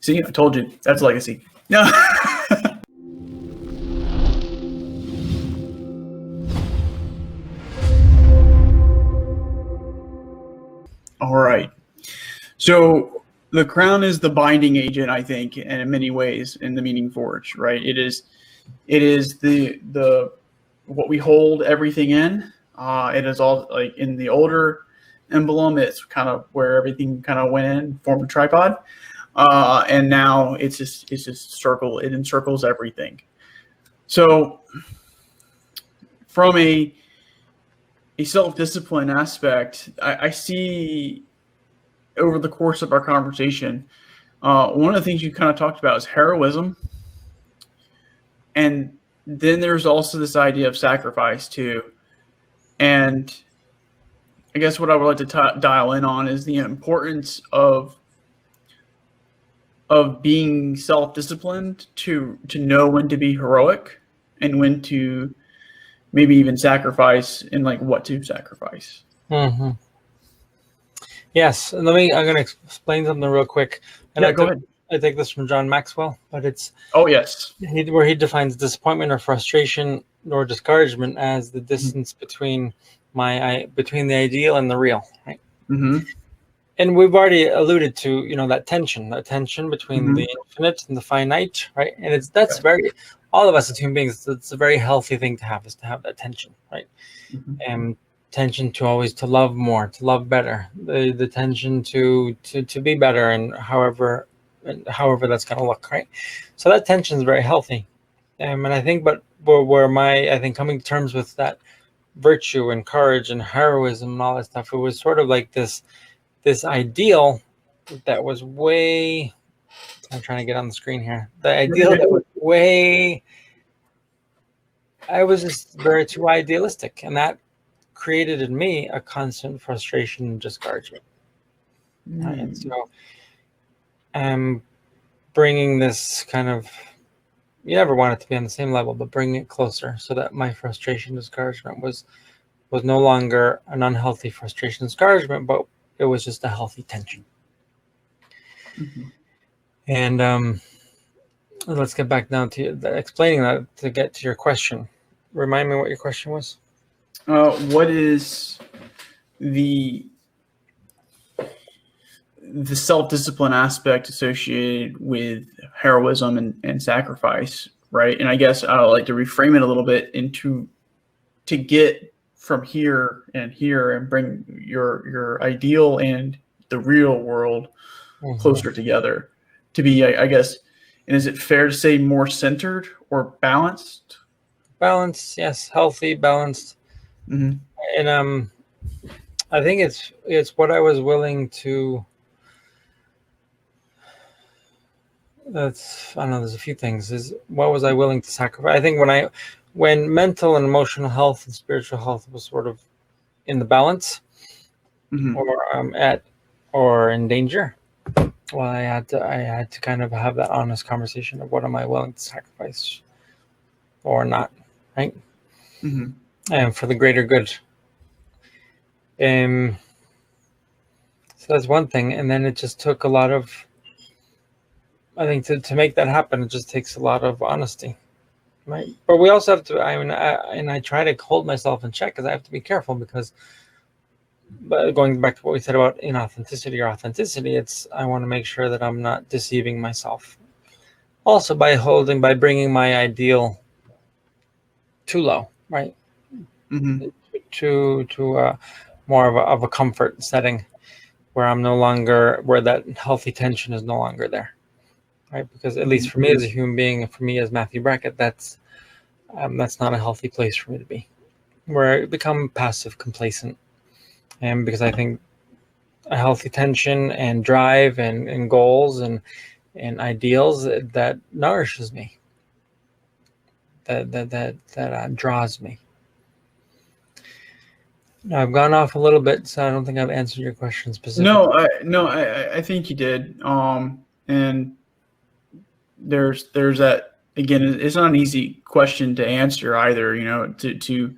see, I told you that's legacy. No. All right. So the crown is the binding agent, I think, and in many ways in the Meaning Forge, right? It is the what we hold everything in. It is all like in the older emblem. It's kind of where everything kind of went in, formed a tripod, and now it's just circle. It encircles everything. So from a self-discipline aspect, I see over the course of our conversation, one of the things you kind of talked about is heroism, and then there's also this idea of sacrifice too. And I guess what I would like to dial in on is the importance of being self-disciplined to know when to be heroic and when to maybe even sacrifice, and like what to sacrifice. Mm-hmm. Yes, and I'm going to explain something real quick. And Yeah, go ahead. I take this from John Maxwell, but it's Yes, where he defines disappointment or frustration or discouragement as the distance between between the ideal and the real, right? Mm-hmm. And we've already alluded to, that tension between Mm-hmm. the infinite and the finite, right? And that's very, all of us as human beings, it's a very healthy thing to have, is to have that tension, right? Mm-hmm. And tension to always to love more, to love better, the tension to be better, and however that's going to look, right? So that tension is very healthy. And I think, but where I think coming to terms with that virtue and courage and heroism and all that stuff, it was sort of like this ideal that was way, I'm trying to get on the screen here, the ideal that was way, I was just very too idealistic, and that created in me a constant frustration and discouragement. Right? And so I'm bringing this kind of, you never want it to be on the same level, but bringing it closer so that my frustration, discouragement was no longer an unhealthy frustration, discouragement, but it was just a healthy tension. Mm-hmm. And let's get back down to explaining that to get to your question. Remind me what your question was. What is the self-discipline aspect associated with heroism and sacrifice, right? And I guess I would like to reframe it a little bit into to get from here and bring your ideal and the real world closer together to be, I guess, and is it fair to say more centered or balanced? Balanced, yes, healthy, balanced. Mm-hmm. And I think it's what I was willing to. I don't know. There's a few things. Is what was I willing to sacrifice? I think when mental and emotional health and spiritual health was sort of in the balance, Mm-hmm. or in danger, well, I had to kind of have that honest conversation of what am I willing to sacrifice or not, right? Mm-hmm. And for the greater good. So that's one thing, and then it just took a lot of. I think to make that happen, it just takes a lot of honesty, right? But we also have to. I try to hold myself in check because I have to be careful because. But going back to what we said about inauthenticity or authenticity, I want to make sure that I'm not deceiving myself. Also, by bringing my ideal too low, right? Mm-hmm. To more of a comfort setting where I'm no longer, where that healthy tension is no longer there. Right, because at least for me as a human being, for me as Matthew Brackett, that's not a healthy place for me to be, where I become passive, complacent, and because I think a healthy tension and drive and goals and ideals that nourishes me, that draws me. I've gone off a little bit, so I don't think I've answered your question specifically. I think you did. And there's that again. It's not an easy question to answer either. To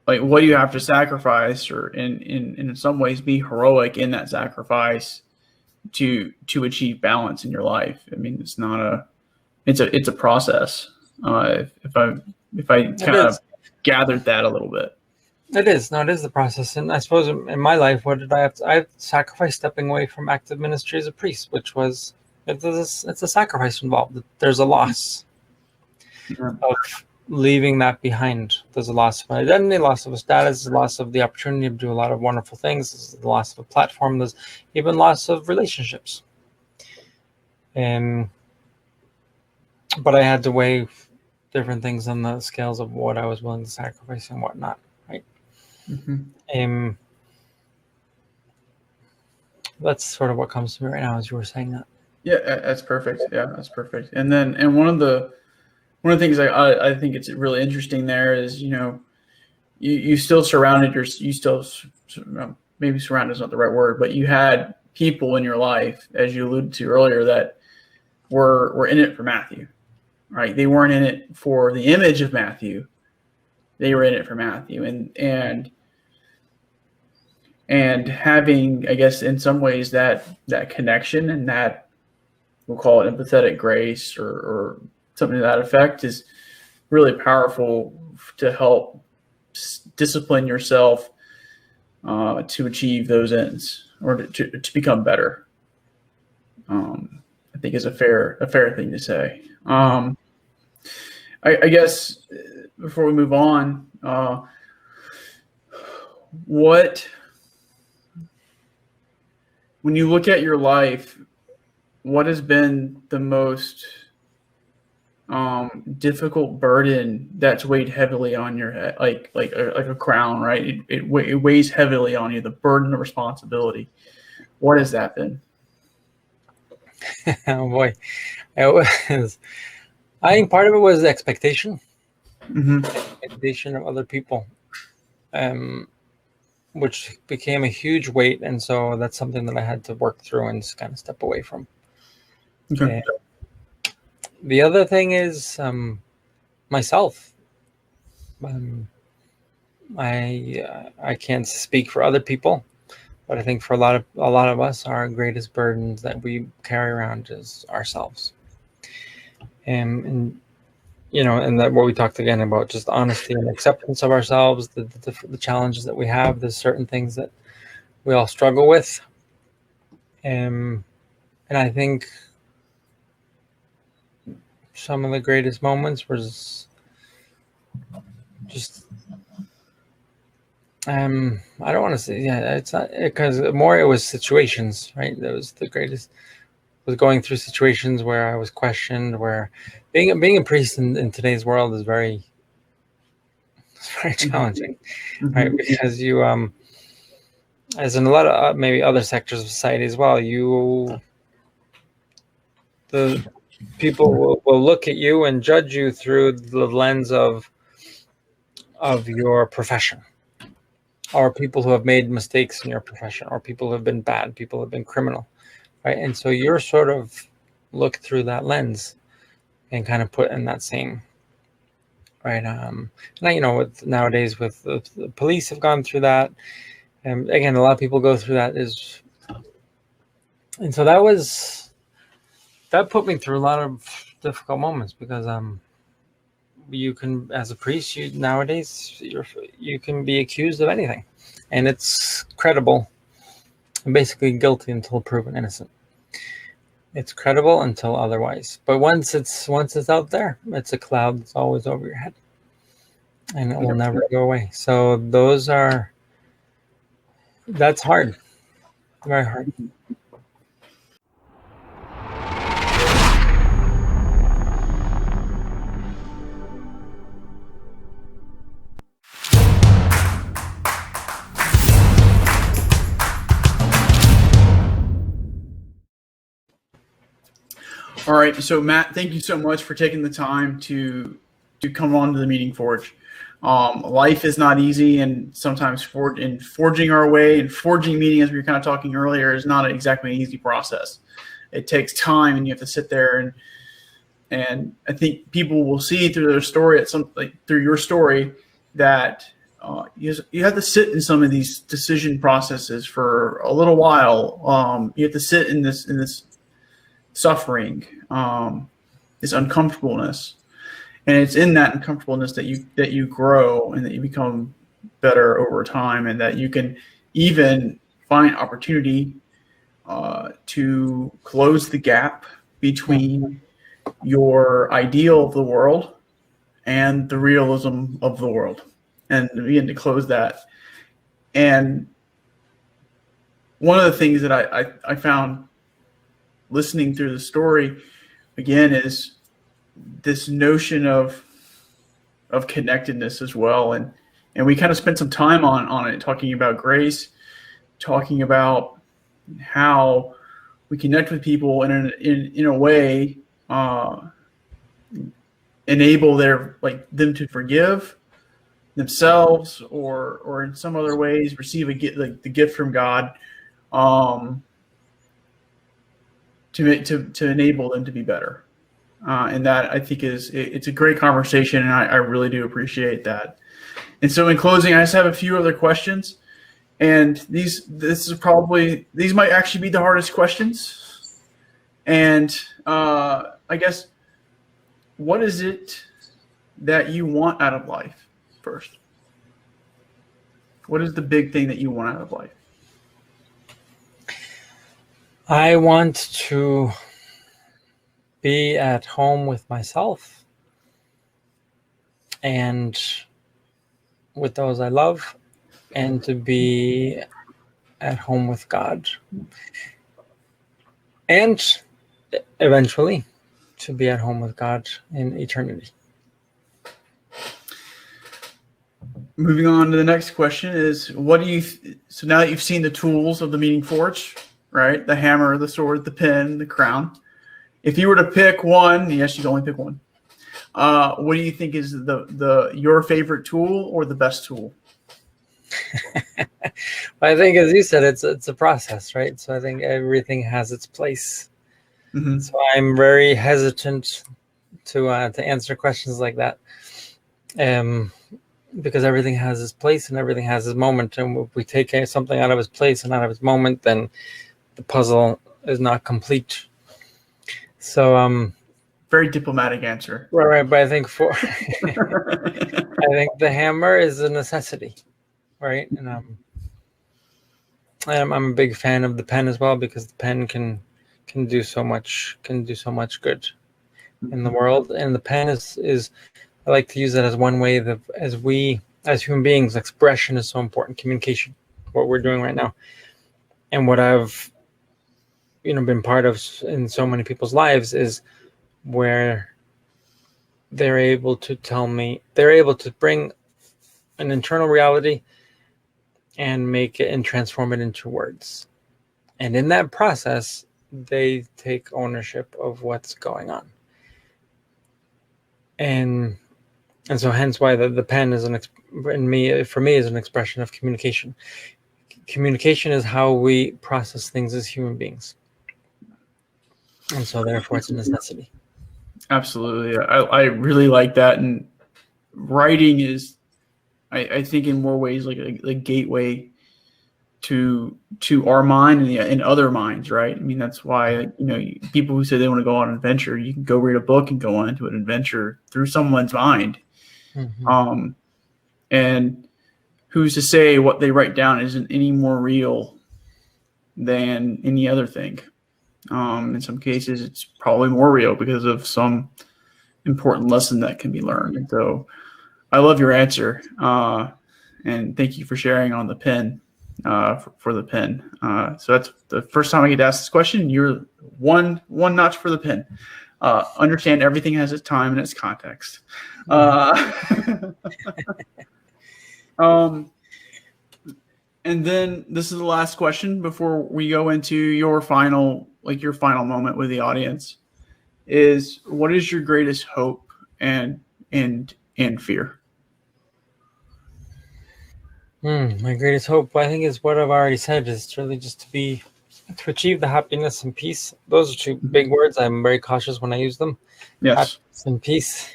like, what do you have to sacrifice, or in some ways be heroic in that sacrifice to achieve balance in your life. I mean, it's a process. If I kind of gathered that a little bit. It is. No, it is the process. And I suppose in my life, what did I have to? I sacrificed stepping away from active ministry as a priest, which was, it's a sacrifice involved. There's a loss of leaving that behind. There's a loss of identity, loss of a status, loss of the opportunity to do a lot of wonderful things. There's the loss of a platform. There's even loss of relationships. But I had to weigh different things on the scales of what I was willing to sacrifice and what not. Right. Mm-hmm. That's sort of what comes to me right now as you were saying that. Yeah, that's perfect. Yeah, that's perfect. And one of the things I think it's really interesting there is, you still maybe surrounded is not the right word, but you had people in your life, as you alluded to earlier, that were in it for Matthew, right? They weren't in it for the image of Matthew. They were in it for Matthew, and having, I guess, in some ways that connection and that, we'll call it empathetic grace or something to that effect, is really powerful to help discipline yourself to achieve those ends, or to become better. I think is a fair thing to say. I guess before we move on, when you look at your life, what has been the most difficult burden that's weighed heavily on your head, like a crown, right? It weighs heavily on you, the burden of responsibility. What has that been? Oh boy, it was. I think part of it was expectation, expectation of other people, which became a huge weight, and so that's something that I had to work through and just kind of step away from. Okay. The other thing is myself. I can't speak for other people, but I think for a lot of us, our greatest burdens that we carry around is ourselves. And that what we talked again about, just honesty and acceptance of ourselves, the challenges that we have. There's certain things that we all struggle with, and I think some of the greatest moments was just I don't want to say, it's not, because more it was situations, right? That was the greatest. Was going through situations where I was questioned, where being a priest in today's world is very challenging, right? Because you, as in a lot of maybe other sectors of society as well, the people will look at you and judge you through the lens of your profession, or people who have made mistakes in your profession, or people who have been bad, people who have been criminal. Right. And so you're sort of look through that lens and kind of put in that same, right. And nowadays with the police have gone through that. And again, a lot of people go through that and so that put me through a lot of difficult moments, because you can, as a priest, nowadays you can be accused of anything, and it's credible and basically guilty until proven innocent. It's credible until otherwise. But once it's out there, it's a cloud that's always over your head, and it will never go away. So that's hard, very hard. All right. So Matt, thank you so much for taking the time to come on to the Meeting Forge. Life is not easy, and sometimes forging our way and forging meaning, as we were kind of talking earlier, is not exactly an easy process. It takes time, and you have to sit there and I think people will see through their story through your story that you have to sit in some of these decision processes for a little while. You have to sit in this suffering, this uncomfortableness, and it's in that uncomfortableness that you grow and that you become better over time, and that you can even find opportunity to close the gap between your ideal of the world and the realism of the world, and begin to close that. And one of the things that I found listening through the story again is this notion of connectedness as well. And we kind of spent some time on it, talking about grace, talking about how we connect with people in a way, enable them to forgive themselves, or in some other ways receive the gift from God, to enable them to be better. And that, I think, it's a great conversation, and I really do appreciate that. And so in closing, I just have a few other questions, and these might actually be the hardest questions. And I guess, what is it that you want out of life first? What is the big thing that you want out of life? I want to be at home with myself and with those I love, and to be at home with God, and eventually to be at home with God in eternity. Moving on to the next question is, so now that you've seen the tools of the Meaning Forge, right? The hammer, the sword, the pen, the crown. If you were to pick one, yes, you can only pick one. What do you think is your favorite tool, or the best tool? I think, as you said, it's a process, right? So I think everything has its place. Mm-hmm. So I'm very hesitant to answer questions like that, because everything has its place and everything has its moment. And if we take something out of its place and out of its moment, then the puzzle is not complete. So very diplomatic answer. Right. But I think I think the hammer is a necessity, right? And I'm a big fan of the pen as well, because the pen can do so much good in the world. And the pen is I like to use that as one way that as human beings, expression is so important. Communication, what we're doing right now, and what I've been part of in so many people's lives, is where they're able to bring an internal reality and make it and transform it into words. And in that process, they take ownership of what's going on. And so hence why the pen is for me is an expression of communication. Communication is how we process things as human beings. And so therefore it's a necessity. Absolutely. I really like that. And writing is, I think, in more ways like a gateway to our mind and other minds, right? I mean, that's why, people who say they want to go on an adventure, you can go read a book and go on into an adventure through someone's mind. Mm-hmm. And who's to say what they write down isn't any more real than any other thing? In some cases, it's probably more real because of some important lesson that can be learned. And so I love your answer. And thank you for sharing on the pen, for the pen. So that's the first time I get to ask this question. You're one notch for the pen. Understand everything has its time and its context. And then this is the last question before we go into your final moment with the audience, is what is your greatest hope and fear? My greatest hope, I think, is what I've already said, is really just to achieve the happiness and peace. Those are two big words. I'm very cautious when I use them. Yes. Happiness and peace.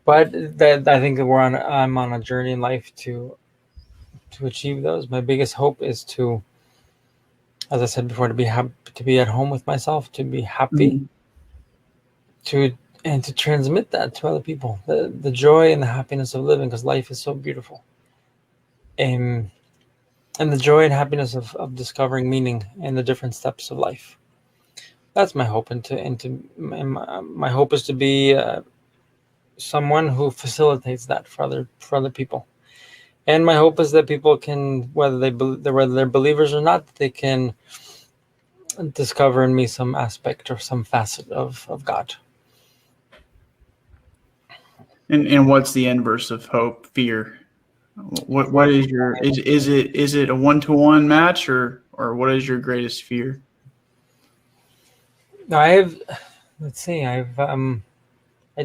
But that, I think that I'm on a journey in life to achieve those. My biggest hope is to, as I said before, to be happy, to be at home with myself, to be happy, and to transmit that to other people, the joy and the happiness of living, because life is so beautiful. And the joy and happiness of discovering meaning in the different steps of life. That's my hope, and my hope is to be someone who facilitates that for other people. And my hope is that people can, whether they're believers or not, they can discover in me some aspect or some facet of God. And what's the inverse of hope? Fear. What is your is it a 1-to-1 match, or what is your greatest fear? I do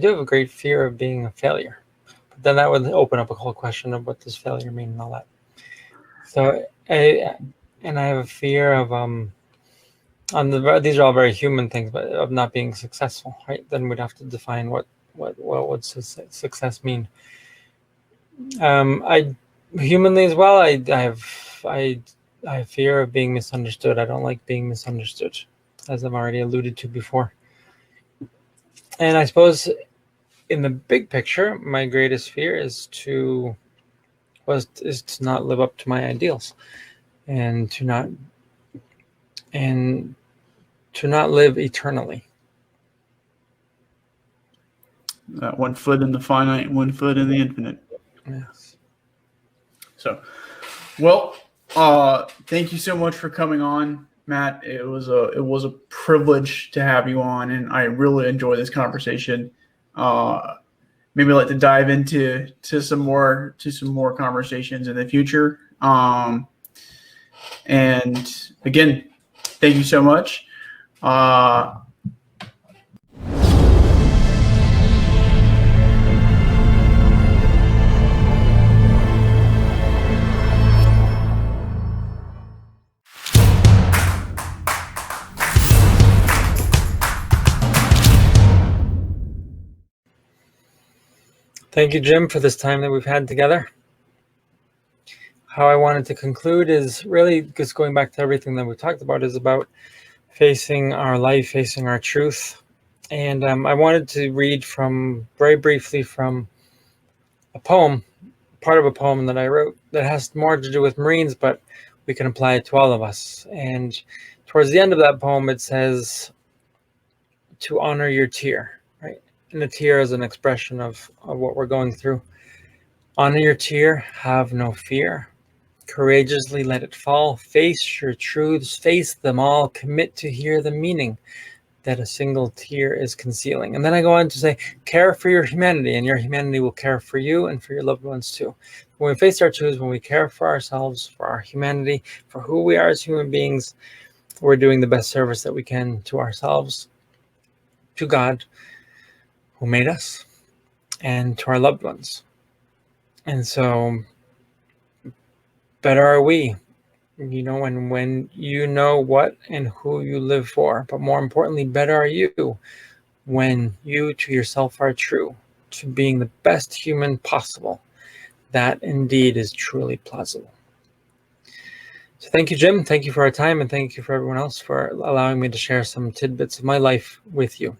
have a great fear of being a failure, but then that would open up a whole question of what does failure mean and all that. So I have a fear of these are all very human things, but of not being successful, right? Then we'd have to define what would success mean. I humanly as well. I have fear of being misunderstood. I don't like being misunderstood, as I've already alluded to before. And I suppose in the big picture, my greatest fear is to not live up to my ideals, and to not live eternally. One foot in the finite, one foot in the infinite. Yes. So, well, thank you so much for coming on, Matt. It was a privilege to have you on, and I really enjoyed this conversation. Maybe I'd like to dive into some more conversations in the future. And again, thank you so much. Thank you, Jim, for this time that we've had together. How I wanted to conclude is really just going back to everything that we talked about, is about facing our life, facing our truth. And I wanted to read very briefly from a poem, part of a poem that I wrote that has more to do with Marines, but we can apply it to all of us. And towards the end of that poem, it says to honor your tear, right? And the tear is an expression of what we're going through. Honor your tear, have no fear. Courageously let it fall. Face your truths, face them all. Commit to hear the meaning that a single tear is concealing. And then I go on to say, care for your humanity, and your humanity will care for you and for your loved ones too. When we face our truths, when we care for ourselves, for our humanity, for who we are as human beings, we're doing the best service that we can to ourselves, to God, who made us, and to our loved ones. And so, better are we, when you know what and who you live for. But more importantly, better are you when you to yourself are true to being the best human possible. That indeed is truly plausible. So thank you, Jim. Thank you for our time, and thank you for everyone else for allowing me to share some tidbits of my life with you.